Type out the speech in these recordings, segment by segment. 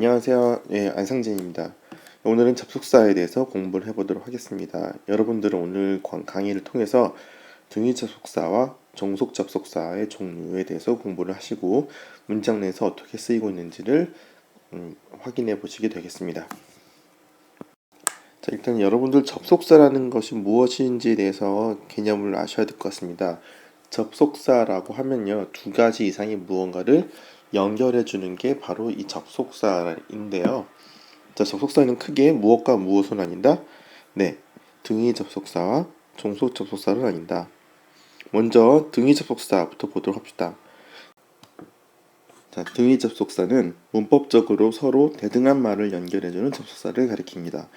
안녕하세요. 안상진입니다. 오늘은 접속사에 대해서 공부를 해보도록 하겠습니다. 여러분들은 오늘 강의를 통해서 등위 접속사와 종속 접속사의 종류에 대해서 공부를 하시고 문장 내에서 어떻게 쓰이고 있는지를 확인해 보시게 되겠습니다. 자, 일단 여러분들 접속사라는 것이 무엇인지에 대해서 개념을 아셔야 될 것 같습니다. 접속사라고 하면요, 두 가지 이상의 무언가를 연결해 주는 게 바로 이 접속사인데요. 자, 접속사는 크게 무엇과 무엇을 나뉜다? 네, 등위 접속사와 종속 접속사를 나뉜다. 먼저 등위 접속사부터 보도록 합시다. 자, 등위 접속사는 문법적으로 서로 대등한 말을 연결해주는 접속사를 가리킵니다.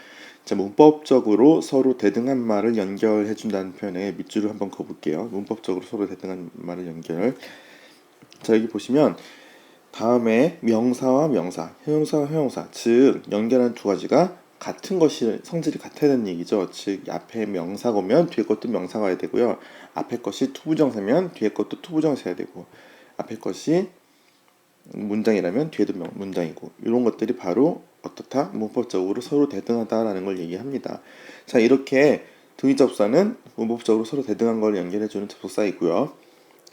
자, 문법적으로 서로 대등한 말을 연결해준다는 표현에 밑줄을 한번 그어볼게요. 문법적으로 서로 대등한 말을 연결. 자, 여기 보시면 다음에 명사와 명사, 형용사와 형용사, 즉 연결한 두 가지가 같은 것이 성질이 같아야 되는 얘기죠. 즉 앞에 명사가 오면 뒤에 것도 명사가 와야 되고요. 앞에 것이 투부정사면 뒤에 것도 투부정사 해야 되고, 앞에 것이 문장이라면 뒤에도 문장이고, 이런 것들이 바로 어떻다? 문법적으로 서로 대등하다라는 걸 얘기합니다. 자, 이렇게 등위 접속사는 문법적으로 서로 대등한 걸 연결해주는 접속사이고요.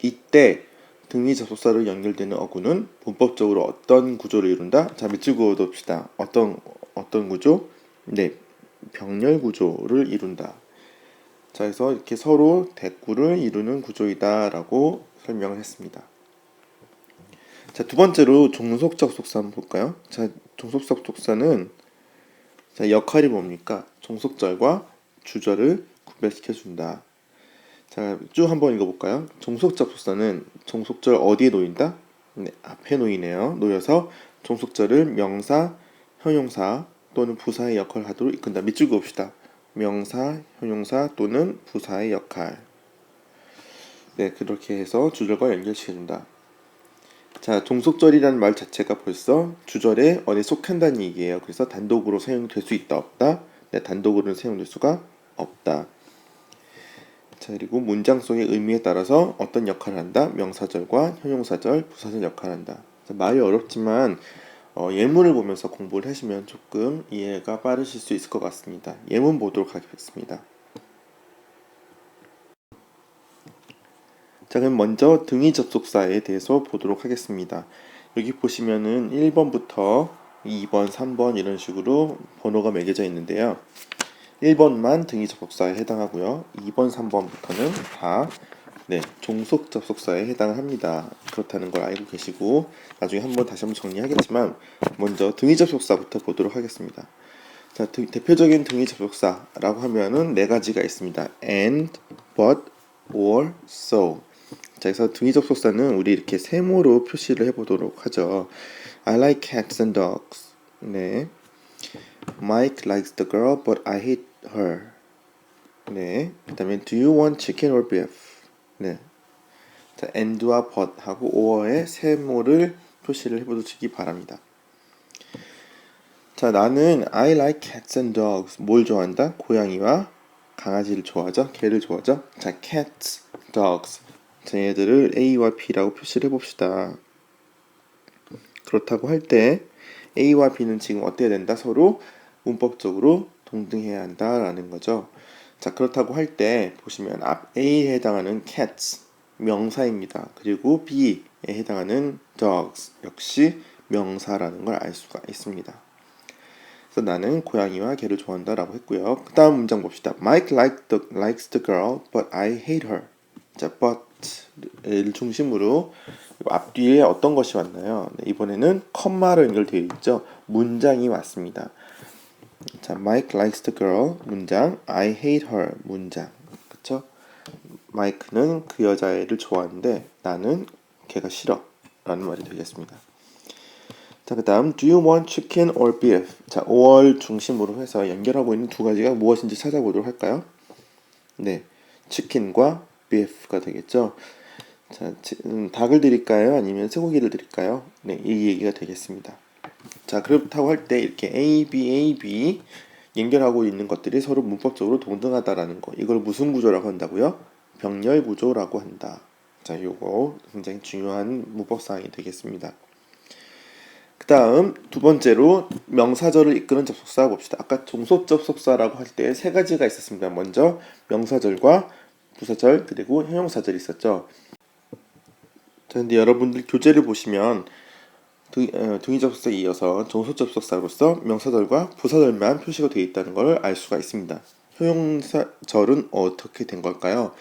이때 등위 접속사로 연결되는 어구는 문법적으로 어떤 구조를 이룬다? 자, 밑줄 그어둡시다. 어떤 구조? 네, 병렬 구조를 이룬다. 자, 그래서 이렇게 서로 대꾸를 이루는 구조이다라고 설명을 했습니다. 자, 두 번째로 종속 접속사 한번 볼까요? 자, 종속 접속사는 자, 역할이 뭡니까? 종속절과 주절을 구별시켜 준다. 자, 쭉 한번 읽어볼까요? 종속 접속사는 종속절 어디에 놓인다? 네, 앞에 놓여서 종속절을 명사, 형용사 또는 부사의 역할을 하도록 이끈다. 밑줄 그읍시다. 명사, 형용사 또는 부사의 역할. 네, 그렇게 해서 주절과 연결시켜준다. 자, 종속절이라는 말 자체가 벌써 주절에 어디에 속한다는 얘기예요. 그래서 단독으로 사용될 수 있다, 없다? 네, 단독으로는 사용될 수가 없다. 자, 그리고 문장 속의 의미에 따라서 어떤 역할을 한다? 명사절과 형용사절, 부사절 역할을 한다. 자, 말이 어렵지만 예문을 보면서 공부를 하시면 조금 이해가 빠르실 수 있을 것 같습니다. 예문 보도록 하겠습니다. 자, 그럼 먼저 등위 접속사에 대해서 보도록 하겠습니다. 여기 보시면은 1번부터 2번, 3번 이런 식으로 번호가 매겨져 있는데요. 1번만 등위 접속사에 해당하고요. 2번, 3번부터는 다 종속 접속사에 해당을 합니다. 그렇다는 걸 알고 계시고 나중에 다시 한번 정리하겠지만 먼저 등위 접속사부터 보도록 하겠습니다. 자, 대표적인 등위 접속사라고 하면은 네 가지가 있습니다. and, but, or, so. 자, 그래서 등위 접속사는 우리 이렇게 세모로 표시를 해보도록 하죠. I like cats and dogs. 네. Mike likes the girl, but I hate her. 네. 그다음에 do you want chicken or beef? 네. 자, and와 but 하고 or의 세모를 표시를 해보시기 바랍니다. 자, 나는 I like cats and dogs. 뭘 좋아한다? 고양이와 강아지를 좋아하죠? 개를 좋아하죠? 자, cats, dogs. 자, 얘들을 A와 B라고 표시를 해봅시다. 그렇다고 할 때 A와 B는 지금 어때야 된다? 서로 문법적으로 동등해야 한다라는 거죠. 자, 그렇다고 할 때 보시면 앞 A에 해당하는 cats 명사입니다. 그리고 B에 해당하는 dogs 역시 명사라는 걸 알 수가 있습니다. 그래서 나는 고양이와 개를 좋아한다라고 했고요. 그 다음 문장 봅시다. Mike likes the girl, but I hate her. 자, but를 중심으로 앞뒤에 어떤 것이 왔나요? 네, 이번에는 컴마로 연결되어 있죠. 문장이 왔습니다. 자, Mike likes the girl 문장, I hate her 문장. 그쵸? 마이크는 그 여자애를 좋아하는데 나는 걔가 싫어 라는 말이 되겠습니다. 자, 그 다음 do you want chicken or beef? 자, or 중심으로 해서 연결하고 있는 두 가지가 무엇인지 찾아보도록 할까요? 네, 치킨과 beef가 되겠죠. 자, 닭을 드릴까요? 아니면 쇠고기를 드릴까요? 네, 이 얘기가 되겠습니다. 자, 그렇다고 할 때 이렇게 A, B, A, B 연결하고 있는 것들이 서로 문법적으로 동등하다라는 거. 이걸 무슨 구조라고 한다고요? 병렬 구조라고 한다. 자, 요거 굉장히 중요한 문법 사항이 되겠습니다. 그 다음 두 번째로 명사절을 이끄는 접속사 봅시다. 아까 종속 접속사라고 할 때 세 가지가 있었습니다. 먼저 명사절과 부사절 그리고 형용사절이 있었죠. 자, 근데 여러분들 교재를 보시면 등위 접속사에 이어서 종속 접속사로서 명사절과 부사절만 표시가 되어 있다는 걸 알 수가 있습니다. 형용사절은 어떻게 된 걸까요?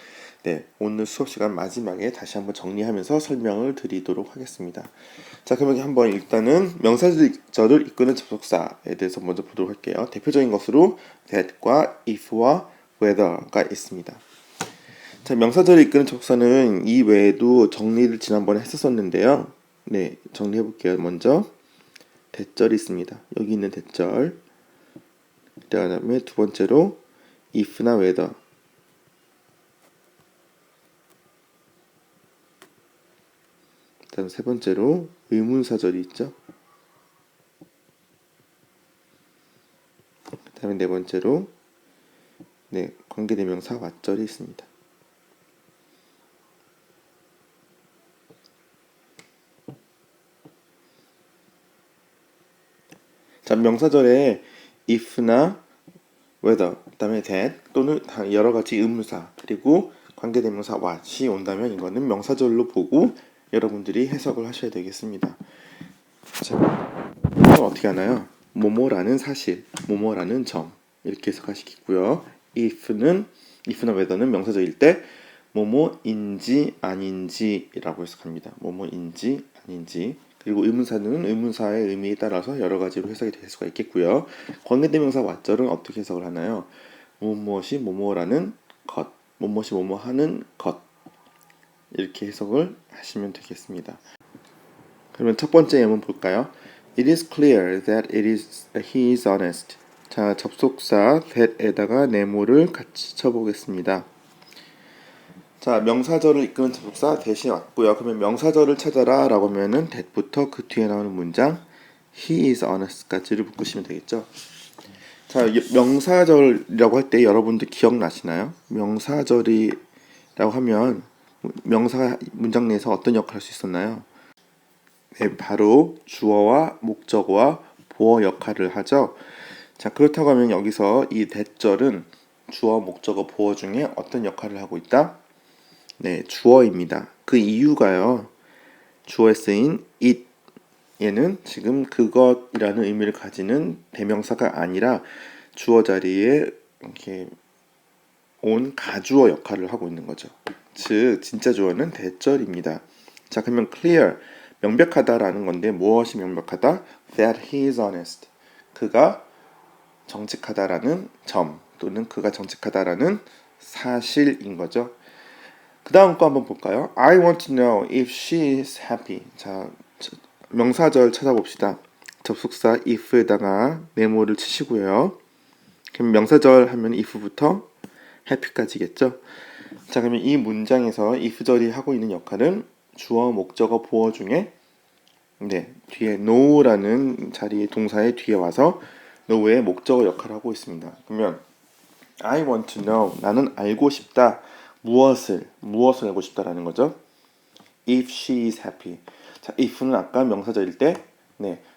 네, 오늘 수업 시간 마지막에 다시 한번 정리하면서 설명을 드리도록 하겠습니다. 자, 그러면 한번 일단은 명사절을 이끄는 접속사에 대해서 먼저 보도록 할게요. 대표적인 것으로 that과 if와 whether가 있습니다. 자, 명사절을 이끄는 접속사는 이 외에도 정리를 지난번에 했었는데요. 네, 정리해 볼게요. 먼저 대절이 있습니다. 여기 있는 대절. 그다음에 두 번째로 if나 whether. 그다음 세 번째로 의문사절이 있죠. 그다음에 네 번째로 관계대명사 what절이 있습니다. 자, 명사절에 if나 whether, 그다음에 that 또는 여러 가지 의문사 그리고 관계대명사 what이 온다면 이거는 명사절로 보고 여러분들이 해석을 하셔야 되겠습니다. 자, 이건 어떻게 하나요? 뭐뭐라는 사실, 뭐뭐라는 점 이렇게 해석하시겠고요. if나 whether는 명사절일 때 뭐뭐인지 아닌지라고 해석합니다. 뭐뭐인지 아닌지. 그리고 의문사는 의문사의 의미에 따라서 여러 가지로 해석이 될 수가 있겠고요. 관계대명사 what절은 어떻게 해석을 하나요? 무엇이 뭐뭐라는 것, 무엇이 뭐뭐하는 것 이렇게 해석을 하시면 되겠습니다. 그러면 첫 번째 예문 볼까요? It is clear that he is honest. 자, 접속사 that에다가 네모를 같이 쳐보겠습니다. 자, 명사절을 이끄는 접속사 that이 왔고요. 그러면 명사절을 찾아라 라고 하면은 that부터 그 뒤에 나오는 문장 he is honest까지를 묶으시면 되겠죠. 자, 명사절이라고 할 때 여러분들 기억나시나요? 명사절이라고 하면 명사 문장 내에서 어떤 역할을 할 수 있었나요? 네, 바로 주어와 목적어와 보어 역할을 하죠. 자, 그렇다고 하면 여기서 이 that절은 주어, 목적어, 보어 중에 어떤 역할을 하고 있다? 네, 주어입니다. 그 이유가요. 주어에 쓰인 it 얘는 지금 그것이라는 의미를 가지는 대명사가 아니라 주어 자리에 이렇게 온 가주어 역할을 하고 있는 거죠. 즉 진짜 주어는 that절입니다. 자, 그러면 clear 명백하다라는 건데 무엇이 명백하다? That he is honest. 그가 정직하다라는 점 또는 그가 정직하다라는 사실인 거죠. 그 다음 거 한번 볼까요? I want to know if she is happy. 자, 명사절 찾아봅시다. 접속사 if에다가 네모를 치시고요. 그럼 명사절 하면 if부터 happy까지겠죠. 자, 그러면 이 문장에서 if절이 하고 있는 역할은 주어, 목적어, 보어 중에 뒤에 know라는 자리의 동사의 뒤에 와서 know의 목적어 역할을 하고 있습니다. 그러면 I want to know 나는 알고 싶다. 무엇을 알고 싶다라는 거죠. If she is happy. 자, if는 아까 명사절일 때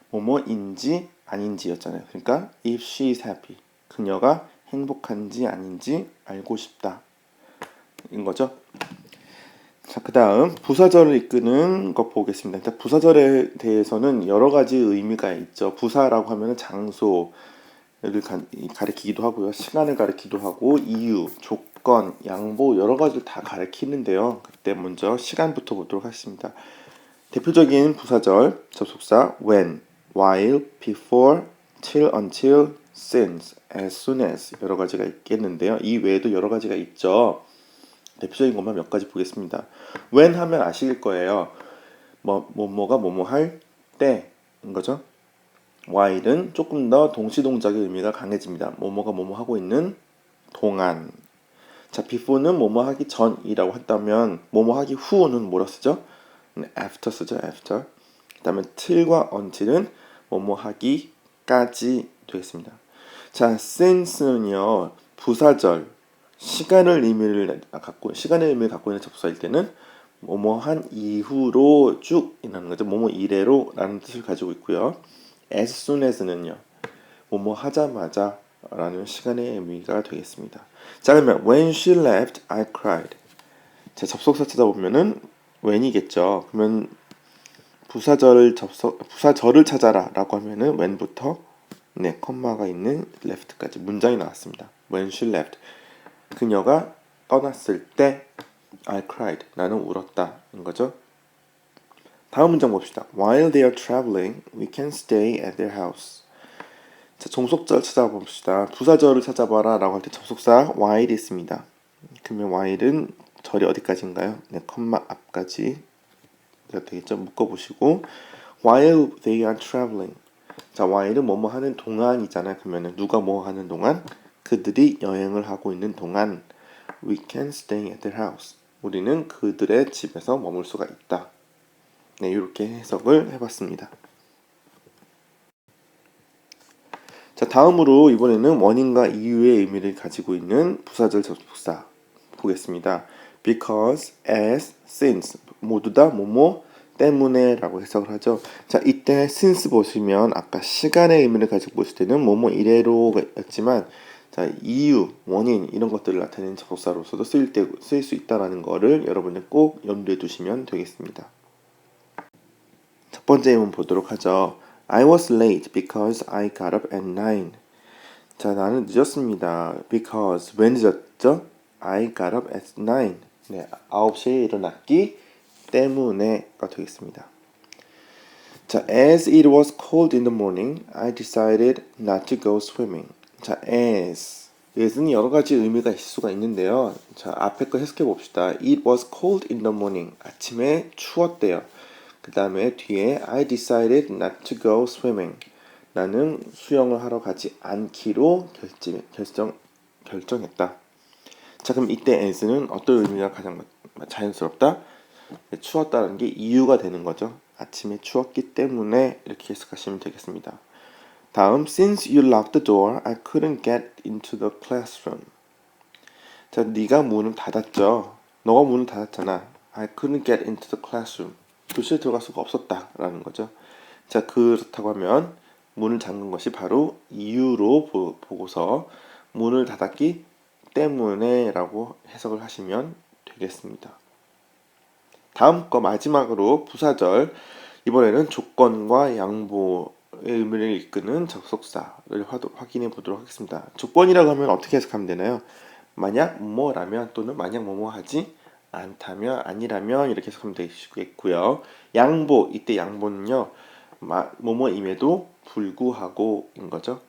뭐뭐인지 아닌지였잖아요. 그러니까 if she is happy. 그녀가 행복한지 아닌지 알고 싶다. 인 거죠. 자, 그 다음 부사절을 이끄는 것 보겠습니다. 일단 부사절에 대해서는 여러 가지 의미가 있죠. 부사라고 하면 장소를 가리키기도 하고요. 시간을 가리키기도 하고 이유, 조건, 양보 여러 가지를 다 가리키는데요. 그때 먼저 시간부터 보도록 하겠습니다. 대표적인 부사절 접속사 when, while, before, till, until, since, as soon as 여러 가지가 있겠는데요. 이 외에도 여러 가지가 있죠. 대표적인 것만 몇 가지 보겠습니다. when 하면 아실 거예요. 뭐가 뭐뭐 할 때인 거죠. while은 조금 더 동시동작의 의미가 강해집니다. 뭐뭐가 뭐뭐 하고 있는 동안. 자, before는 뭐뭐 하기 전이라고 했다면 뭐뭐 하기 후는 뭐라 쓰죠? after 쓰죠. after. 그다음에 till과 until은 뭐뭐 하기까지 되겠습니다. 자, since는요 부사절 시간의 의미를 갖고 있는 접속사일 때는 뭐뭐한 이후로 쭉이라는 거죠. 뭐뭐 이래로라는 뜻을 가지고 있고요. as soon as는요. 뭐뭐 하자마자 라는 시간의 의미가 되겠습니다. 자, 그러면 when she left, I cried. 자, 접속사 찾아보면은 when이겠죠. 그러면 부사절을 찾아라라고 하면은 when부터 네, 컴마가 있는 left까지 문장이 나왔습니다. When she left, 그녀가 떠났을 때 I cried, 나는 울었다인 거죠. 다음 문장 봅시다. While they are traveling, we can stay at their house. 자, 종속절 찾아봅시다. 부사절을 찾아봐라 라고 할 때 접속사 while이 있습니다. 그러면 while은 절이 어디까지인가요? 네, 컴마 앞까지 되겠죠. 묶어보시고 while they are traveling. 자, while은 뭐뭐 하는 동안이잖아요. 그러면 누가 뭐 하는 동안? 그들이 여행을 하고 있는 동안 we can stay at their house. 우리는 그들의 집에서 머물 수가 있다. 네, 이렇게 해석을 해봤습니다. 자, 다음으로 이번에는 원인과 이유의 의미를 가지고 있는 부사절 접속사 보겠습니다. because, as, since 모두 다 뭐뭐 때문에 라고 해석을 하죠. 자, 이때 since 보시면 아까 시간의 의미를 가지고 보실 때는 뭐뭐 이래로였지만 자, 이유, 원인 이런 것들을 나타내는 접속사로서도 쓰일 수 있다는 거를 여러분들 꼭 염두에 두시면 되겠습니다. 첫 번째 예문 보도록 하죠. I was late because I got up at 9. 자, 나는 늦었습니다. because 왜 늦었죠? I got up at 9. 네, 9시에 일어났기 때문에가 되겠습니다. 자, as it was cold in the morning, I decided not to go swimming. 자, as는 여러 가지 의미가 있을 수가 있는데요. 자, 앞에 거 해석해 봅시다. It was cold in the morning. 아침에 추웠대요. 그 다음에 뒤에 I decided not to go swimming. 나는 수영을 하러 가지 않기로 결정했다. 자, 그럼 이때 as는 어떤 의미가 가장 자연스럽다? 추웠다는 게 이유가 되는 거죠. 아침에 추웠기 때문에 이렇게 해석하시면 되겠습니다. 다음, since you locked the door, I couldn't get into the classroom. 자, 네가 문을 닫았죠. 너가 문을 닫았잖아. I couldn't get into the classroom. 교실에 들어갈 수가 없었다 라는 거죠. 자, 그렇다고 하면 문을 잠근 것이 바로 이유로 보고서 문을 닫았기 때문에 라고 해석을 하시면 되겠습니다. 다음 거 마지막으로 부사절, 이번에는 조건과 양보의 의미를 이끄는 접속사를 확인해 보도록 하겠습니다. 조건이라고 하면 어떻게 해석하면 되나요? 만약 뭐라면 또는 만약 뭐뭐 하지 않다면 아니라면 이렇게 해석하면 되시겠고요. 양보, 이때 양보는요 뭐뭐임에도 불구하고인 거죠.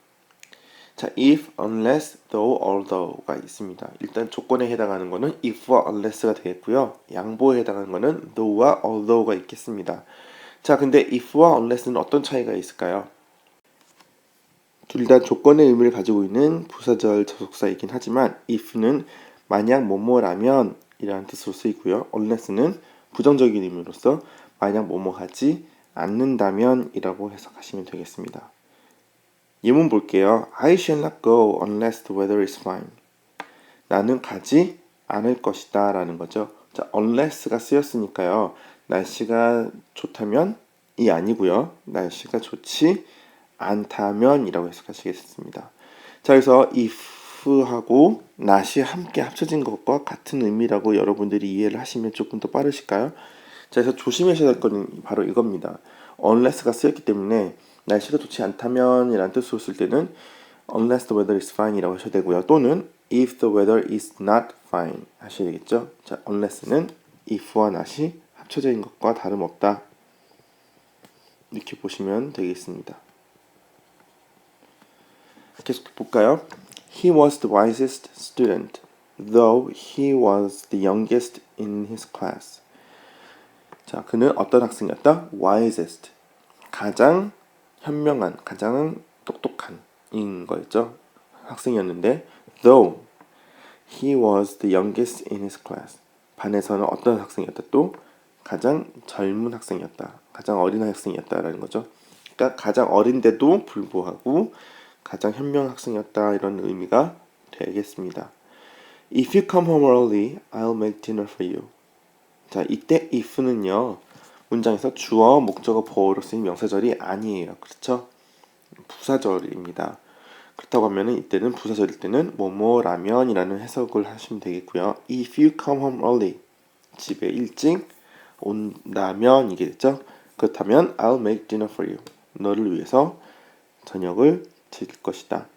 자, if, unless, though, although가 있습니다. 일단 조건에 해당하는 거는 if와 unless가 되겠고요. 양보에 해당하는 거는 though와 although가 있겠습니다. 자, 근데 if와 unless는 어떤 차이가 있을까요? 둘 다 조건의 의미를 가지고 있는 부사절 접속사이긴 하지만 if는 만약 뭐뭐라면 이라는 뜻으로 쓰이고요. unless는 부정적인 의미로서 만약 뭐뭐 하지 않는다면 이라고 해석하시면 되겠습니다. 예문 볼게요. I shall not go unless the weather is fine. 나는 가지 않을 것이다 라는 거죠. 자, unless가 쓰였으니까요. 날씨가 좋다면 이 아니고요. 날씨가 좋지 않다면 이라고 해석하시겠습니다. 자, 그래서 if하고 not이 함께 합쳐진 것과 같은 의미라고 여러분들이 이해를 하시면 조금 더 빠르실까요? 자, 그래서 조심하셔야 될 거는 바로 이겁니다. unless가 쓰였기 때문에 날씨가 좋지 않다면 이라는 뜻으로 쓸 때는 unless the weather is fine 이라고 하셔야 되고요. 또는 if the weather is not fine 하셔야 되겠죠. 자, unless는 if와 not이 합쳐져 있는 것과 다름없다. 이렇게 보시면 되겠습니다. 계속 볼까요? He was the wisest student, though he was the youngest in his class. 자, 그는 어떤 학생이었다? wisest, 가장 현명한, 가장 똑똑한 인 거였죠. 학생이었는데 though he was the youngest in his class. 반에서는 어떤 학생이었다? 또 가장 젊은 학생이었다. 가장 어린 학생이었다라는 거죠. 그러니까 가장 어린데도 불구하고 가장 현명한 학생이었다 이런 의미가 되겠습니다. If you come home early, I'll make dinner for you. 자, 이때 if는요. 문장에서 주어, 목적어, 보어로 쓰인 명사절이 아니에요. 그렇죠? 부사절입니다. 그렇다고 하면은 이때는 부사절일 때는 뭐뭐라면이라는 해석을 하시면 되겠고요. If you come home early, 집에 일찍 온다면 이게 됐죠. 그렇다면 I'll make dinner for you. 너를 위해서 저녁을 지을 것이다.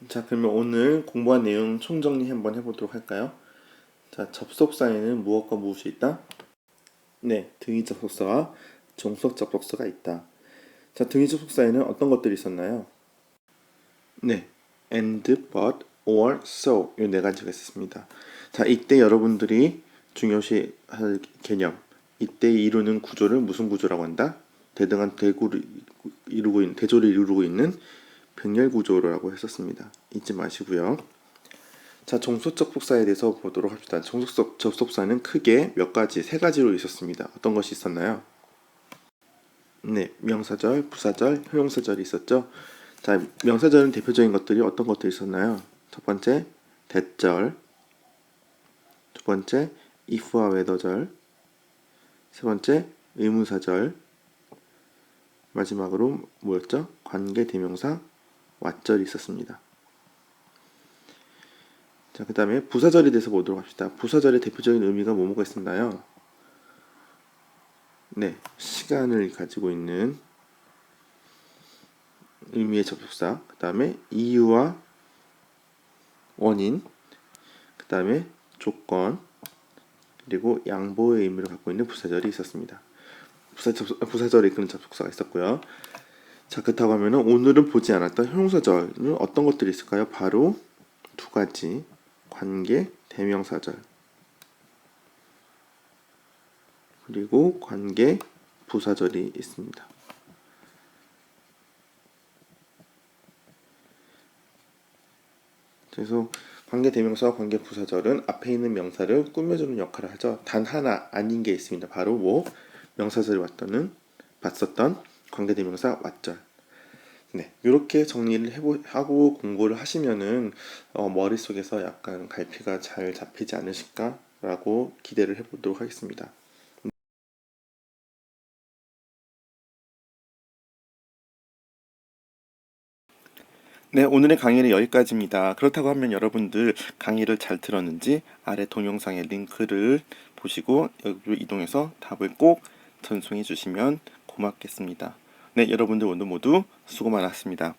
자, 그러면 오늘 공부한 내용 총정리 한번 해보도록 할까요? 자, 접속사에는 무엇과 무엇이 있다? 네, 등위 접속사와 종속 접속사가 있다. 자, 등위 접속사에는 어떤 것들이 있었나요? 네, and, but, or, so 이 네 가지가 있었습니다. 자, 이때 여러분들이 중요시 할 개념, 이때 이루는 구조를 무슨 구조라고 한다? 대등한 대조를 이루고 있는 병렬 구조라고 했었습니다. 잊지 마시고요. 자, 종속 접속사에 대해서 보도록 합시다. 종속 접속사는 크게 몇 가지, 세 가지로 있었습니다. 어떤 것이 있었나요? 네, 명사절, 부사절, 형용사절이 있었죠. 자, 명사절은 대표적인 것들이 어떤 것들이 있었나요? 첫 번째, 대절, 두 번째, if와 whether절, 세 번째, 의문사절, 마지막으로 뭐였죠? 관계 대명사, what절이 있었습니다. 자, 그 다음에 부사절에 대해서 보도록 합시다. 부사절의 대표적인 의미가 뭐뭐가 있었나요? 네, 시간을 가지고 있는 의미의 접속사, 그 다음에 이유와 원인, 그 다음에 조건, 그리고 양보의 의미를 갖고 있는 부사절이 있었습니다. 부사절에 이끄는 접속사가 있었고요. 자, 그렇다고 하면 오늘은 보지 않았던 형용사절은 어떤 것들이 있을까요? 바로 두 가지, 관계 대명사절 그리고 관계 부사절이 있습니다. 그래서 관계 대명사와 관계 부사절은 앞에 있는 명사를 꾸며주는 역할을 하죠. 단 하나 아닌 게 있습니다. 바로 명사절이 봤었던 관계 대명사 왓절. 네, 이렇게 정리를 하고 공부를 하시면은 머릿속에서 약간 갈피가 잘 잡히지 않으실까라고 기대를 해보도록 하겠습니다. 네, 오늘의 강의는 여기까지입니다. 그렇다고 하면 여러분들 강의를 잘 들었는지 아래 동영상의 링크를 보시고 여기로 이동해서 답을 꼭 전송해 주시면 고맙겠습니다. 네, 여러분들 오늘 모두 수고 많았습니다.